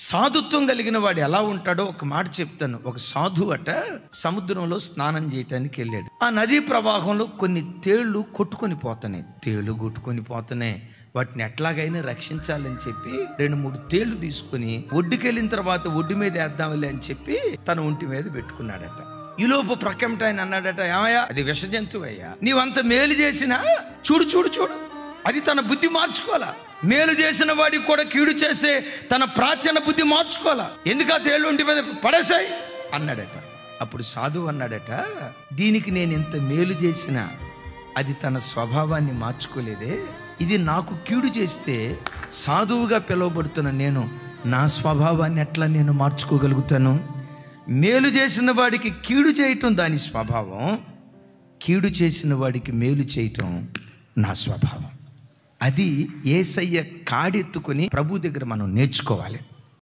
సాధుత్వం కలిగిన వాడు ఎలా ఉంటాడో ఒక మాట చెప్తాను. ఒక సాధువు అట సముద్రంలో స్నానం చేయటానికి వెళ్ళాడు. ఆ నదీ ప్రవాహంలో కొన్ని తేళ్లు కొట్టుకొని పోతున్నాయి. వాటిని ఎట్లాగైనా రక్షించాలని చెప్పి 2-3 తేళ్లు తీసుకుని ఒడ్డుకెళ్ళిన తర్వాత ఒడ్డు మీద వేద్దాంలే అని చెప్పి తన ఒంటి మీద పెట్టుకున్నాడట. ఈలోపు ప్రక్కమట ఆయన అన్నాడట, ఏమయ్యా, అది విష జంతువు అయ్యా, నీవంత మేలు చేసినా చూడు అది తన బుద్ధి మార్చుకోవాలా. మేలు చేసిన వాడికి కూడా కీడు చేసే తన ప్రాచీన బుద్ధి మార్చుకోవాలా. ఎందుకు ఆ తేళ్ళు ఒంటి మీద పడేసాయి అన్నాడట. అప్పుడు సాధువు అన్నాడట, దీనికి నేను ఇంత మేలు చేసినా అది తన స్వభావాన్ని మార్చుకోలేదే. ఇది నాకు కీడు చేస్తే సాధువుగా పిలువబడుతున్న నేను నా స్వభావాన్ని ఎట్లా నేను మార్చుకోగలుగుతాను? మేలు చేసిన వాడికి కీడు చేయటం దాని స్వభావం, కీడు చేసిన వాడికి మేలు చేయటం నా స్వభావం. అది యేసయ్య కాడెత్తుకొని ప్రభు దగ్గర మనం నేర్చుకోవాలి.